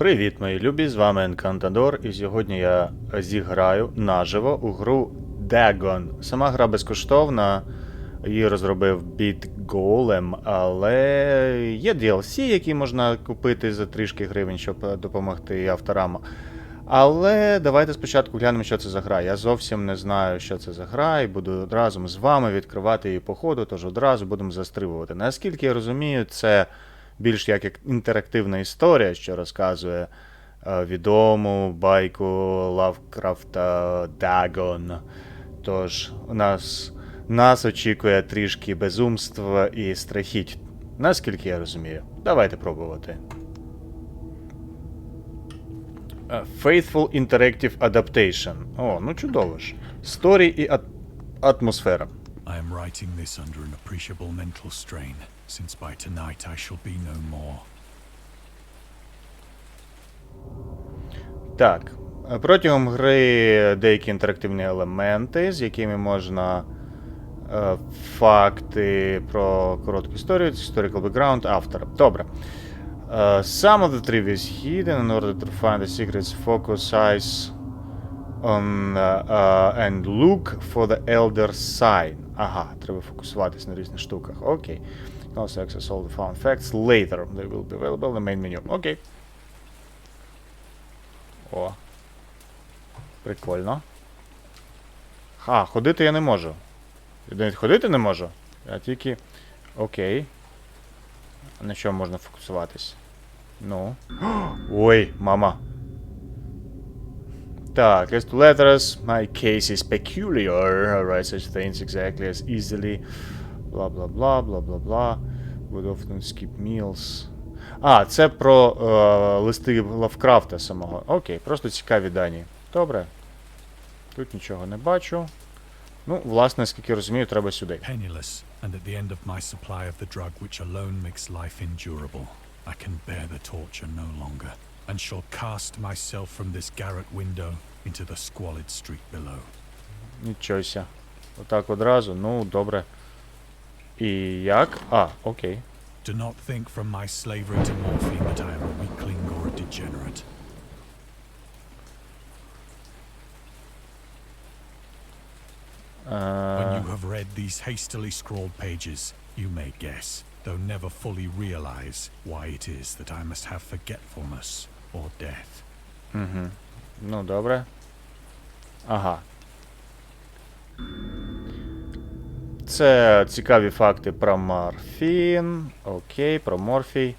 Привіт, мої любі, з вами Енкантадор, і сьогодні я зіграю наживо у гру Dagon. Сама гра безкоштовна, її розробив Golem, але є DLC, які можна купити за трішки гривень, щоб допомогти авторам. Але давайте спочатку глянемо, що це за гра. Я зовсім не знаю, що це за гра, і буду разом з вами відкривати її по ходу, тож одразу будемо застрибувати. Наскільки я розумію, це більш як інтерактивна історія, що розказує відому байку Lovecrafta Dagon. Тож нас очікує трішки безумства і страхіть. Наскільки я розумію. Давайте пробувати. Faithful Interactive Adaptation. О, ну чудово ж. Сторі і атмосфера. I am writing this under an appreciable mental strain, since by tonight I shall be no more. Так. Протягом гри деякі інтерактивні елементи, з якими можна факти про коротку історію, historical background автора. Добре. Some of the trivia is hidden in order to find the secrets. Focus eyes on and look for the elder sign. Ага, треба фокусуватись на різних штуках. Окей. Also access all the found facts later. They will be available in the main menu. Окей. О. Прикольно. Ха, ходити я не можу. Я навіть ходити не можу. Я тільки... Окей. На що можна фокусуватись? Ну. Ой, мама. Так, as to letters, my case is peculiar. I write such things exactly as easily. Blah, blah, blah, blah, blah, blah. Would often skip meals. А, це про листи Лавкрафта самого. Окей, просто цікаві дані. Добре. Тут нічого не бачу. Ну, власне, скільки розумію, треба сюди. Penniless, and at the end of my supply of the drug which alone makes life endurable, I can bear the torture no longer, and shall cast myself from this garret window into the squalid street below. Нічося. Отак одразу, ну, добре. І як? А, окей. Do not think from my slavery to morphine that I am a weakling or a degenerate. When you have read these hastily scrawled pages, you may guess, though never fully realize, why it is that I must have forgetfulness or death. Ну, добре. Ага. Це цікаві факти про морфін. Окей, про морфій.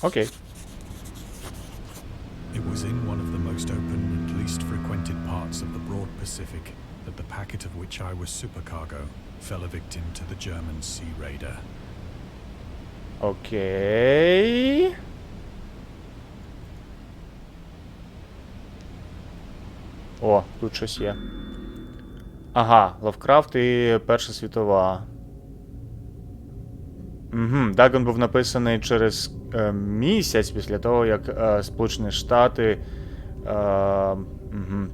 Окей. It was in one of the most open and least frequented parts of the broad Pacific that the packet of which I was supercargo fell a victim to the German sea raider. Окей. О, тут щось є. Ага, Lovecraft і Перша світова. Dagon був написаний через місяць після того, як Сполучені Штати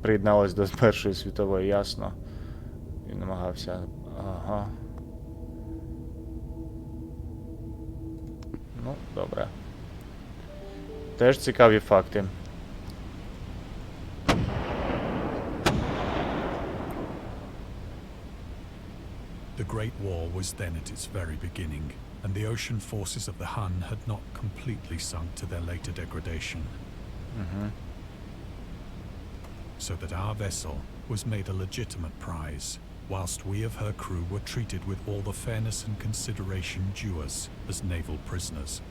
приєднались до Першої світової, ясно. Він намагався... Ага. Ну, добре. Теж цікаві факти. The Great War was then at its very beginning, and the ocean forces of the Hun had not completely sunk to their later degradation. So that our vessel was made a legitimate prize, whilst we of her crew were treated with all the fairness and consideration due us as naval prisoners.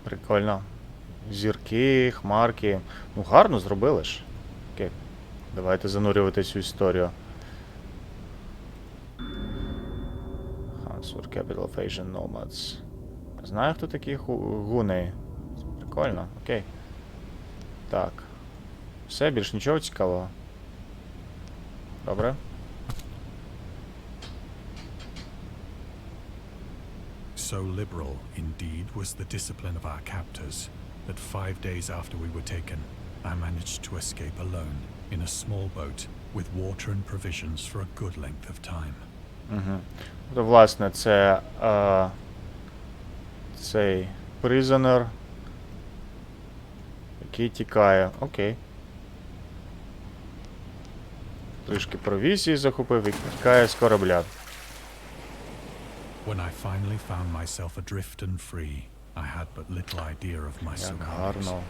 Прикольно. Зірки, хмарки. Ну, гарно зробили ж. Окей. Давайте занурюватись у історію. Hansford, Capital of Asian Nomads. Знаю, хто такі гуни. Прикольно, окей. Так. Все, більш нічого цікавого. Добре. So liberal, indeed, was the discipline of our captors, that 5 days after we were taken, I managed to escape alone, in a small boat, with water and provisions for a good length of time. Власне, це цей Prisoner, який тікає. Окей. Трішки провізії захопив і тікає з корабля. When I finally found myself adrift and free, I had but little idea of my Як surroundings. гарно.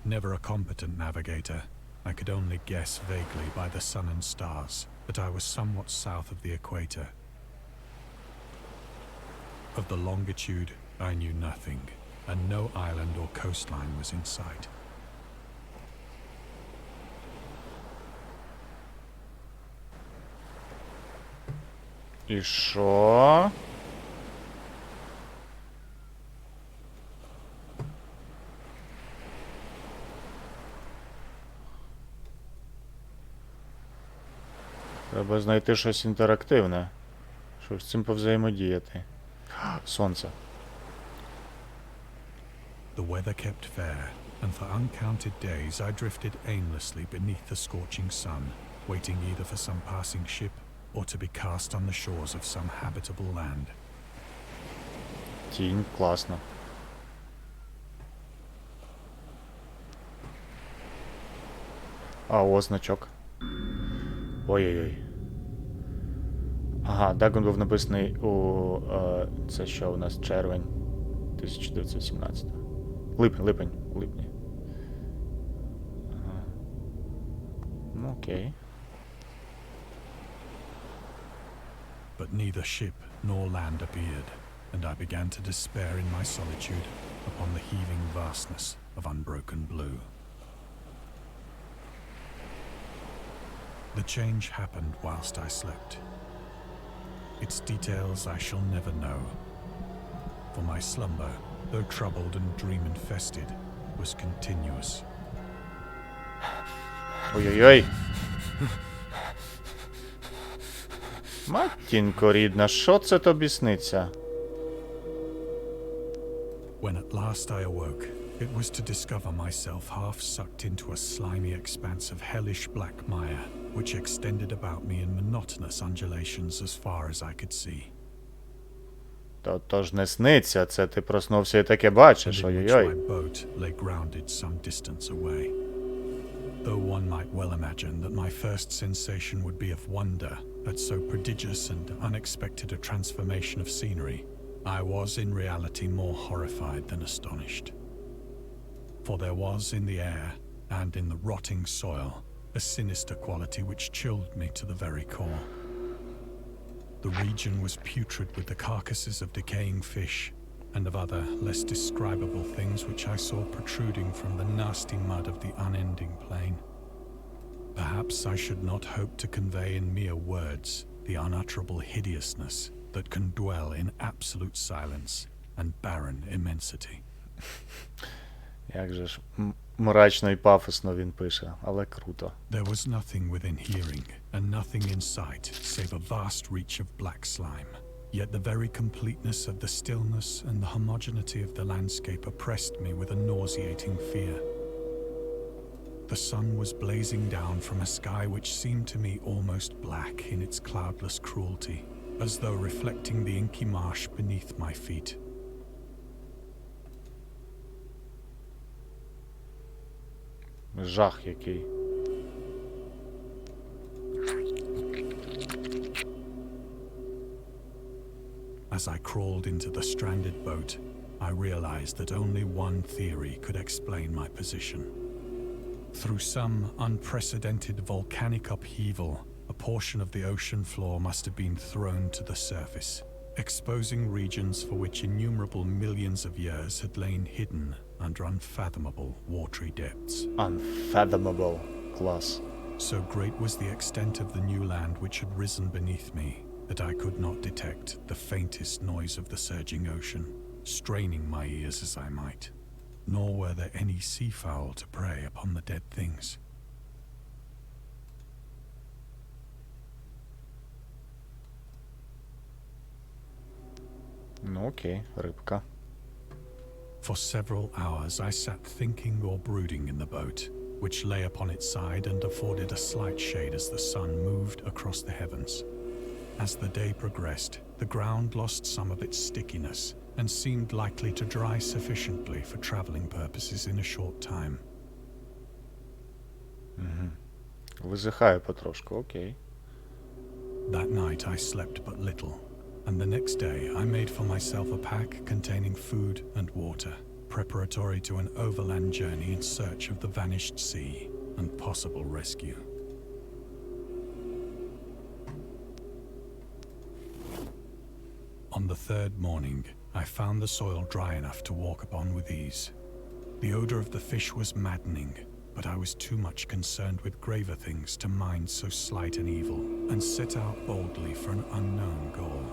Never a competent navigator, I could only guess vaguely by the sun and stars that I was somewhat south of the equator. Of the longitude, I knew nothing, and no island or coastline was in sight. І що? Треба знайти щось інтерактивне, щоб з цим повзаємодіяти. Сонце. The weather kept fair, and for uncounted days I drifted aimlessly beneath the scorching sun, waiting either for some passing ship or to be cast on the shores of some habitable land. Тінь, класно. А, о, значок. Ой-ой-ой. Ага, Dagon був написаний у... це що у нас? Червень 1917. Липень. Ага. Ну, окей. But neither ship nor land appeared, and I began to despair in my solitude upon the heaving vastness of unbroken blue. The change happened whilst I slept. Its details I shall never know, for my slumber, though troubled and dream-infested, was continuous. Ой-ой-ой. Матінко рідна, що це тобі сниться? When at last I awoke, it was to discover myself half sucked into a slimy expanse of hellish black mire, which extended about me in monotonous undulations as far as I could see. То ж не сниться, це ти проснувся і таке бачиш, And in which ой-ой-ой. my boat lay grounded some distance away. Though one might well imagine that my first sensation would be of wonder at so prodigious and unexpected a transformation of scenery, I was in reality more horrified than astonished. For there was in the air, and in the rotting soil, a sinister quality which chilled me to the very core. The region was putrid with the carcasses of decaying fish, and of other, less describable things which I saw protruding from the nasty mud of the unending plain. Perhaps I should not hope to convey in mere words the unutterable hideousness that can dwell in absolute silence and barren immensity. Як же ж мрачно і пафосно він пише, але круто. There was nothing within hearing, and nothing in sight, save a vast reach of black slime. Yet the very completeness of the stillness and the homogeneity of the landscape oppressed me with a nauseating fear. The sun was blazing down from a sky which seemed to me almost black in its cloudless cruelty, as though reflecting the inky marsh beneath my feet. Жах який. As I crawled into the stranded boat, I realized that only one theory could explain my position. Through some unprecedented volcanic upheaval, a portion of the ocean floor must have been thrown to the surface, exposing regions for which innumerable millions of years had lain hidden under unfathomable watery depths. Unfathomable. Клас. So great was the extent of the new land which had risen beneath me that I could not detect the faintest noise of the surging ocean, straining my ears as I might. Nor were there any seafowl to prey upon the dead things. Ну окей, рибка. For several hours I sat thinking or brooding in the boat, which lay upon its side and afforded a slight shade as the sun moved across the heavens. As the day progressed, the ground lost some of its stickiness, and seemed likely to dry sufficiently for traveling purposes in a short time. Висихає потрошку, окей. That night I slept but little, and the next day I made for myself a pack containing food and water, preparatory to an overland journey in search of the vanished sea and possible rescue. On the third morning, I found the soil dry enough to walk upon with ease. The odor of the fish was maddening, but I was too much concerned with graver things to mind so slight an evil, and set out boldly for an unknown goal.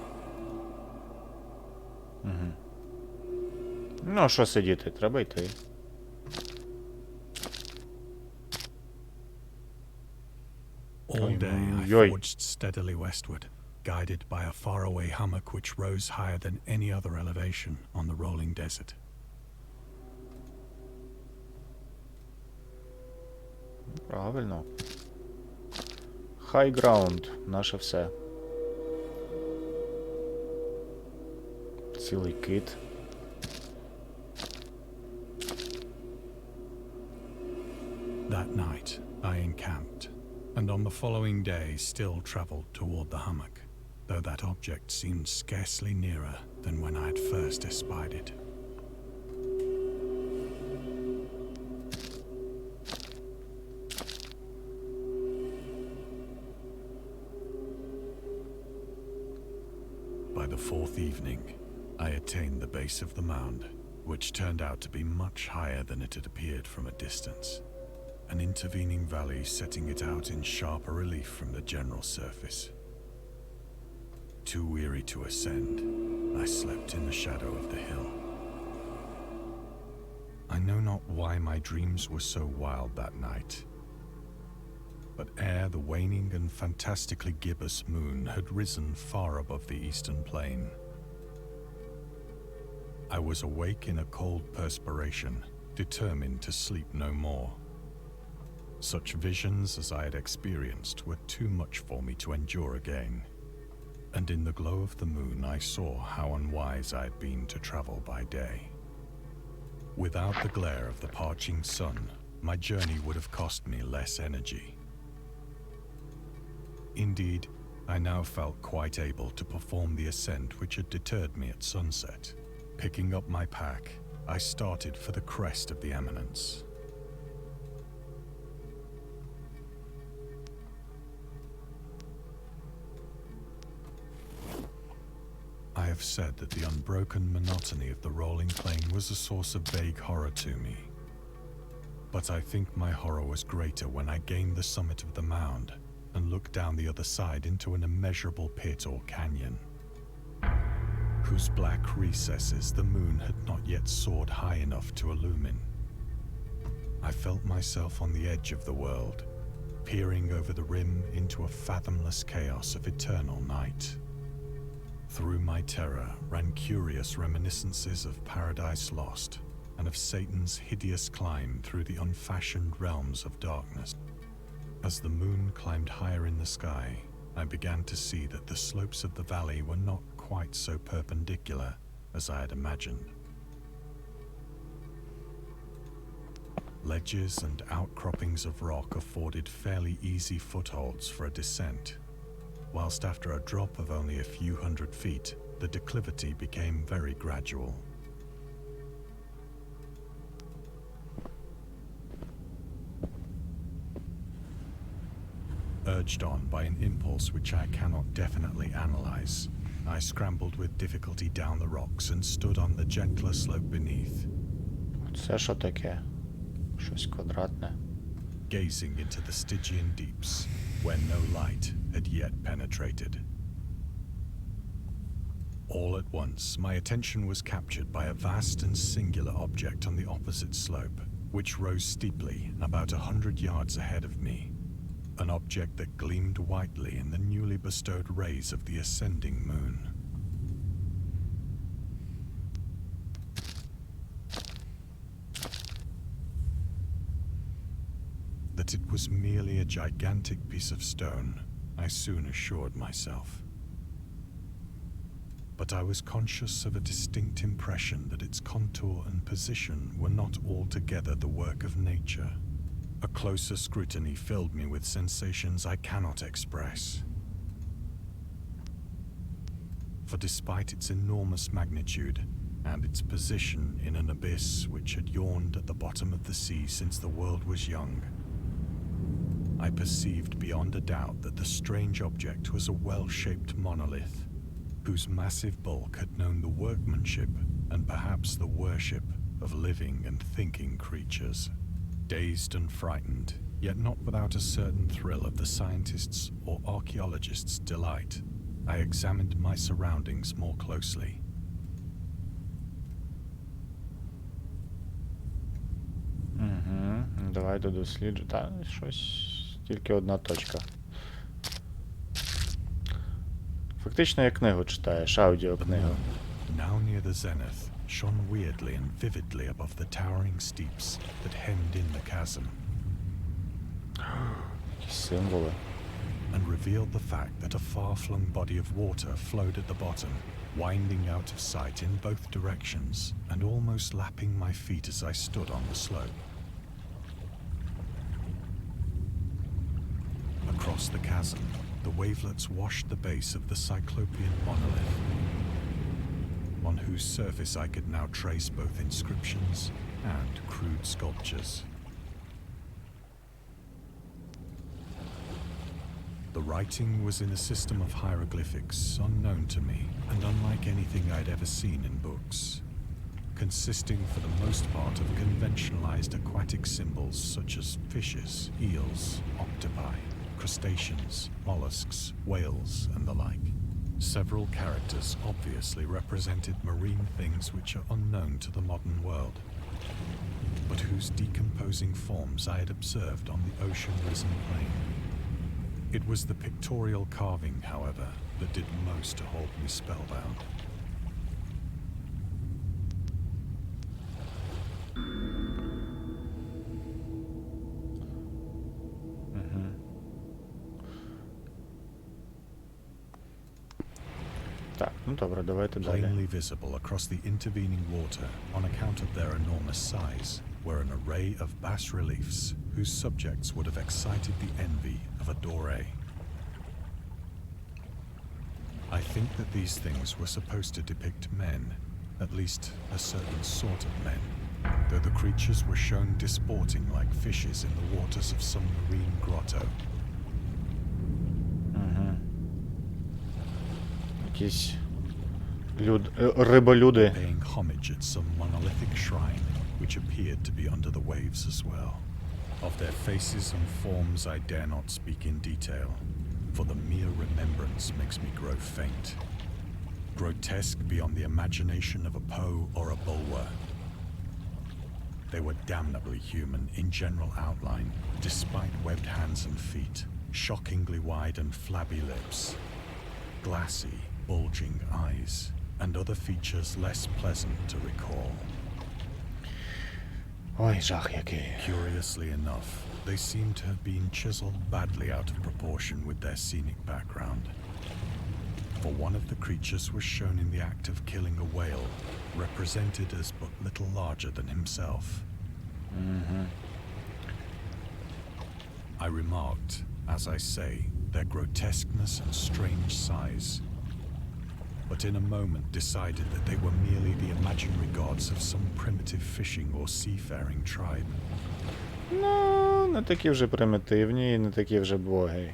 Ну, що сидіти, треба йти. All day I Ой. forged steadily westward, guided by a faraway hummock which rose higher than any other elevation on the rolling desert. Правильно. High ground. Наше все. Цілий кит. That night I encamped, and on the following day still traveled toward the hummock, though that object seemed scarcely nearer than when I had first espied it. By the fourth evening, I attained the base of the mound, which turned out to be much higher than it had appeared from a distance, an intervening valley setting it out in sharper relief from the general surface. Too weary to ascend, I slept in the shadow of the hill. I know not why my dreams were so wild that night, but ere the waning and fantastically gibbous moon had risen far above the eastern plain, I was awake in a cold perspiration, determined to sleep no more. Such visions as I had experienced were too much for me to endure again, and in the glow of the moon I saw how unwise I had been to travel by day. Without the glare of the parching sun, my journey would have cost me less energy. Indeed, I now felt quite able to perform the ascent which had deterred me at sunset. Picking up my pack, I started for the crest of the eminence. I have said that the unbroken monotony of the rolling plain was a source of vague horror to me. But I think my horror was greater when I gained the summit of the mound and looked down the other side into an immeasurable pit or canyon, whose black recesses the moon had not yet soared high enough to illumine. I felt myself on the edge of the world, peering over the rim into a fathomless chaos of eternal night. Through my terror ran curious reminiscences of Paradise Lost and of Satan's hideous climb through the unfashioned realms of darkness. As the moon climbed higher in the sky, I began to see that the slopes of the valley were not quite so perpendicular as I had imagined. Ledges and outcroppings of rock afforded fairly easy footholds for a descent, whilst after a drop of only a few hundred feet, the declivity became very gradual. Urged on by an impulse which I cannot definitely analyze, I scrambled with difficulty down the rocks and stood on the gentler slope beneath. Це що таке? Щось квадратне. Gazing into the Stygian deeps, where no light had yet penetrated. All at once, my attention was captured by a vast and singular object on the opposite slope, which rose steeply about 100 yards ahead of me. An object that gleamed whitely in the newly bestowed rays of the ascending moon. That it was merely a gigantic piece of stone, I soon assured myself. but I was conscious of a distinct impression that its contour and position were not altogether the work of nature. A closer scrutiny filled me with sensations I cannot express. For despite its enormous magnitude and its position in an abyss which had yawned at the bottom of the sea since the world was young, I perceived beyond a doubt that the strange object was a well-shaped monolith, whose massive bulk had known the workmanship and perhaps the worship of living and thinking creatures. Dazed and frightened, yet not without a certain thrill of the scientist's or archaeologist's delight, I examined my surroundings more closely. Давай додосліджу. Та, щось... Тільки одна точка. Фактично, як книгу читаєш, аудіокнигу. Now near the zenith, shone weirdly and vividly above the towering steeps that hemmed in the chasm. Символи. And revealed the fact that a far-flung body of water flowed at the bottom, winding out of sight in both directions and almost lapping my feet as I stood on the slope. Across the chasm, the wavelets washed the base of the cyclopean monolith, on whose surface I could now trace both inscriptions and crude sculptures. The writing was in a system of hieroglyphics unknown to me and unlike anything I'd ever seen in books, consisting for the most part of conventionalized aquatic symbols such as fishes, eels, octopi, crustaceans, mollusks, whales, and the like. Several characters obviously represented marine things which are unknown to the modern world, but whose decomposing forms I had observed on the ocean-risen plain. It was the pictorial carving, however, that did most to hold me spellbound. Так, ну добре, давайте далі. Plainly visible across the intervening water, on account of their enormous size, were an array of bas-reliefs whose subjects would have excited the envy of a Doré. I think that these things were supposed to depict men, at least a certain sort of men, though the creatures were shown disporting like fishes in the waters of some marine grotto. Якісь риболюди. Paying homage at some monolithic shrine, which appeared to be under the waves as well. Of their faces and forms I dare not speak in detail, for the mere remembrance makes me grow faint. Grotesque beyond the imagination of a Poe or a Bulwer. They were damnably human in general outline, despite webbed hands and feet, shockingly wide and flabby lips, glassy, bulging eyes, and other features less pleasant to recall. Ой, жах який. Curiously enough, they seem to have been chiseled badly out of proportion with their scenic background. For one of the creatures was shown in the act of killing a whale, represented as but little larger than himself. I remarked, as I say, their grotesqueness and strange size, but in a moment decided that they were merely the imaginary gods of some primitive fishing or seafaring tribe. Ну, не такі вже примітивні і не такі вже боги.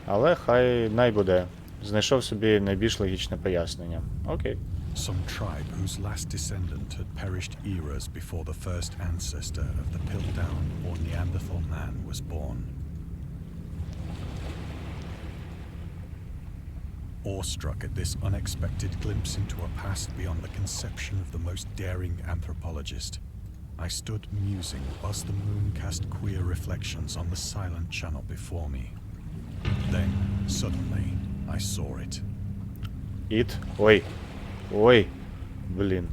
Але хай най буде. Знайшов собі найбільш логічне пояснення. Окей. Some tribe whose last descendant had perished eras before the first ancestor of the Piltdown or Neanderthal man was born. Awestruck at this unexpected glimpse into a past beyond the conception of the most daring anthropologist, I stood musing whilst the moon cast queer reflections on the silent channel before me. Then, suddenly, I saw it. Іт. Ой. Ой. Блін,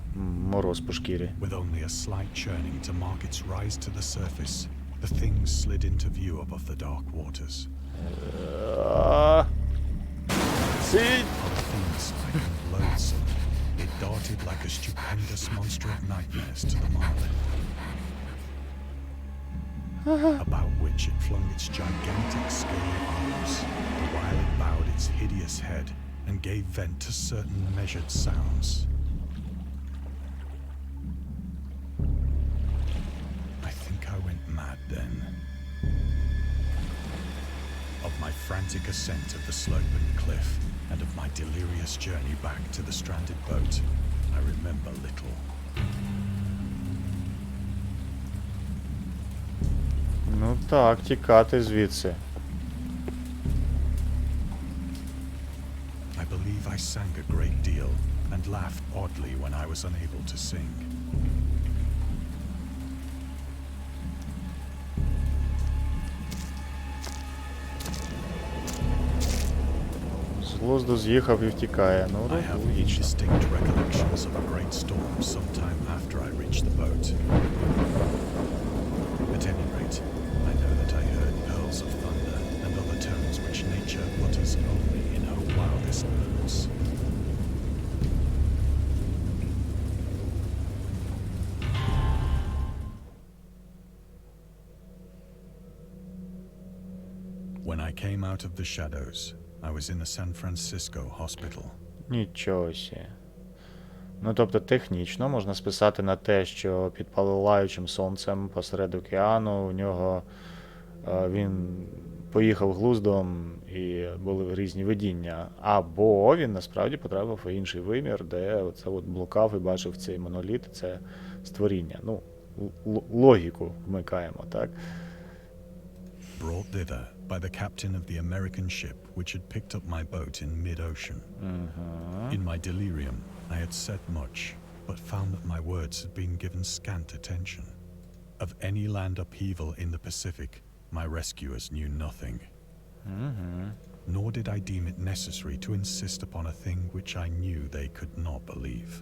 мороз по шкірі. With only a slight churning to mark its rise to the surface, the thing slid into view above the dark waters. Сіть! The thing beast-like and loathsome, it darted like a stupendous monster of nightmares to the marlin, about which it flung its gigantic scaly arms, while it bowed its hideous head and gave vent to certain measured sounds. I think I went mad then. Of my frantic ascent of the slope and cliff, and of my delirious journey back to the stranded boat, I remember little. Ну так, тікати звідси. I believe I sang a great deal and laughed oddly when I was unable to sing. З глузду з'їхав і втікає. Ну, I have логічно. indistinct recollections of a great storm sometime after I reached the boat. At any rate, I know that I heard pearls of thunder and other tones which nature utters only in her wildest moods. When I came out of the shadows, I was in a San Francisco hospital. Нічого сі. Ну, тобто, технічно можна списати на те, що під палаючим сонцем посеред океану у нього він поїхав глуздом і були різні видіння. Або він насправді потрапив у інший вимір, де оце от блукав і бачив цей моноліт, це створіння. Ну, логіку вмикаємо, так? Brought thither by the captain of the American ship which had picked up my boat in mid-ocean. In my delirium, I had said much, but found that my words had been given scant attention. Of any land upheaval in the Pacific, my rescuers knew nothing. Nor did I deem it necessary to insist upon a thing which I knew they could not believe.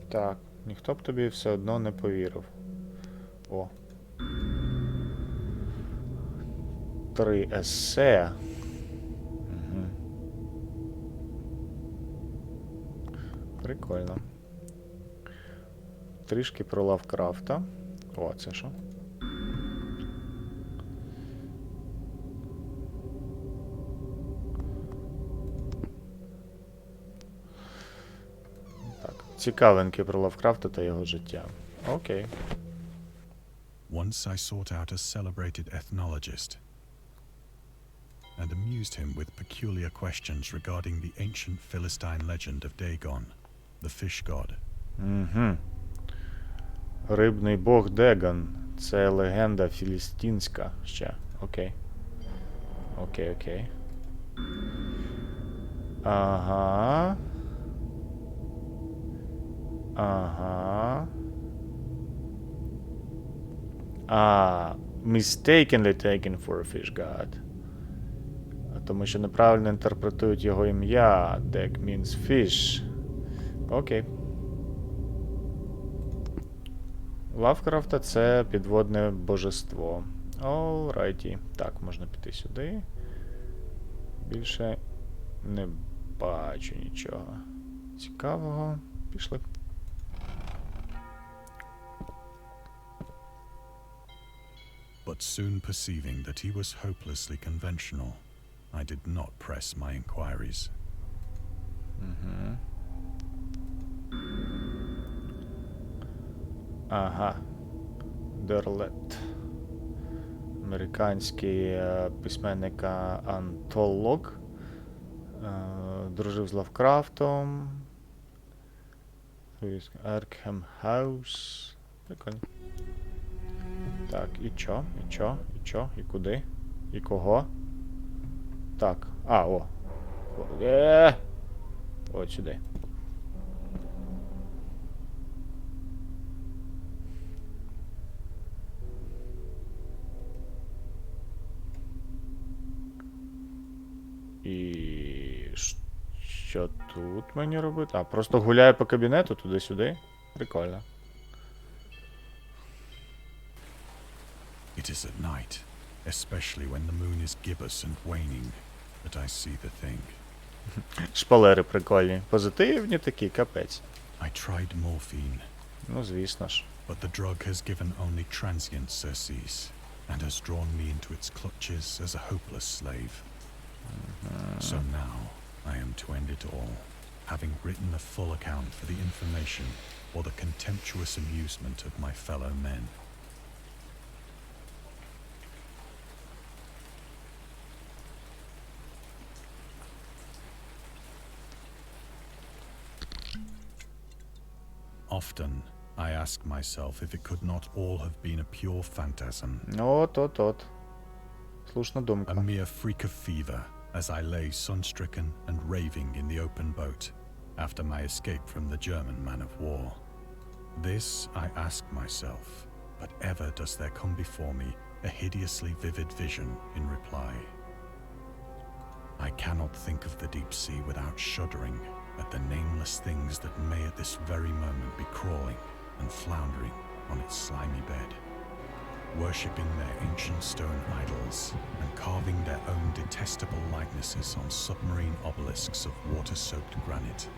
Так, ніхто б тобі все одно не повірив. О. 3 есе. Угу. Прикольно. Трішки про Лавкрафта. О, це що? Так, цікавинки про Лавкрафта та його життя. Окей. Once I sought out a celebrated ethnologist and amused him with peculiar questions regarding the ancient Philistine legend of Dagon, the fish god. Угу. Рибний бог Дегон. Це легенда філістинська ще. Окей. Окей. Ага. Mistakenly taken for a fish god. Тому що неправильно інтерпретують його ім'я. Dag means fish. Окей. Лавкрафта це підводне божество. Alrighty. Так, можна піти сюди. Більше не бачу нічого цікавого. Пішли. But soon perceiving that he was hopelessly conventional, I did not press my inquiries. Ага. Дерлет. Американський письменник-антолог. Дружив з Лавкрафтом. Аркхем Хаус. Прикольно. Так, і чо? І куди? І кого? Так. О. От сюди. І що тут мені робити? Просто гуляю по кабінету туди-сюди. Прикольно. It is at night, especially when the moon is gibbous and waning, that I see the thing. Шпалери прикольні. Позитивні такі, капець. I tried morphine, Ну, звісно ж. but the drug has given only transient surcease and has drawn me into its clutches as a hopeless slave. So now I am to end it all, having written a full account for the information or the contemptuous amusement of my fellow men. Often I ask myself if it could not all have been a pure phantasm, От. Слушна a думка. mere freak of fever, as I lay sun-stricken and raving in the open boat after my escape from the German man of war. This I ask myself, but ever does there come before me a hideously vivid vision in reply. I cannot think of the deep sea without shuddering at the nameless things that may at this very moment be crawling and floundering on its slimy bed, worshipping their ancient stone idols and carving their own detestable likenesses on submarine obelisks of water-soaked granite.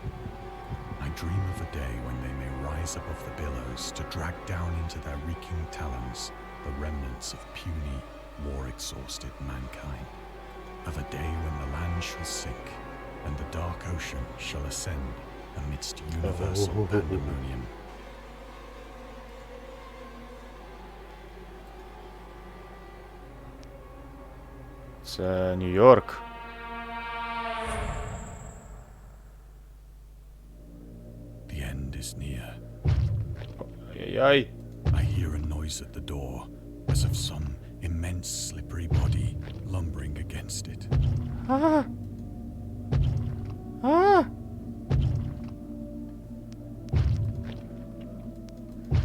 I dream of a day when they may rise above the billows to drag down into their reeking talons the remnants of puny, war-exhausted mankind. Of a day when the land shall sink and the dark ocean shall ascend amidst universal pandemonium. Це Нью-Йорк. The end is near. Ай-яй. I hear a noise at the door, as of some immense slippery body lumbering against it.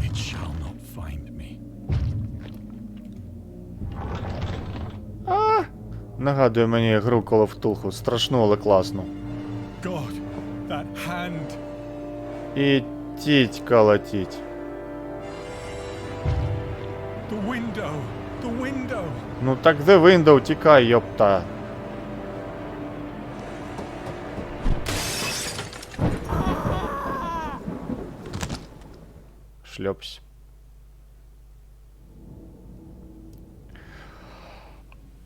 It shall not find me. Нагадує мені гру Call of Cthulhu. Страшну, але класну. God, that hand! І тіть колотіть. The window! The window! Ну так де Window, тікай, йопта. Шльопсь.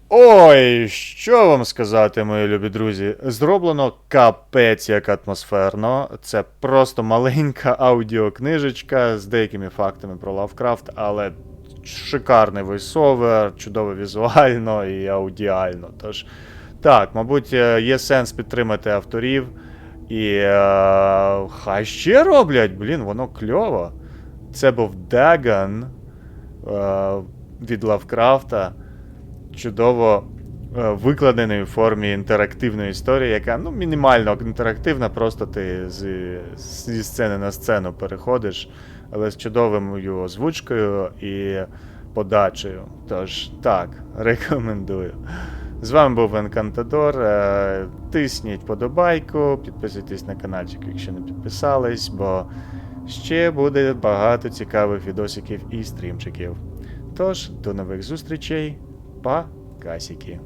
Ой, що вам сказати, мої любі друзі? Зроблено капець як атмосферно. Це просто маленька аудіокнижечка з деякими фактами про Lovecraft, але шикарний войсовер, чудово візуально і аудіально. Тож, так, мабуть, є сенс підтримати авторів. І хай ще роблять, блін, воно кльово. Це був Dagon від Lovecraft. Чудово викладений у формі інтерактивної історії, яка, ну, мінімально інтерактивна, просто ти зі сцени на сцену переходиш, але з чудовою озвучкою і подачею. Тож, так, рекомендую. З вами був Енкантадор. Тисніть подобайку, підписуйтесь на каналчик, якщо не підписались, бо ще буде багато цікавих відосиків і стрімчиків. Тож, до нових зустрічей. Покасики.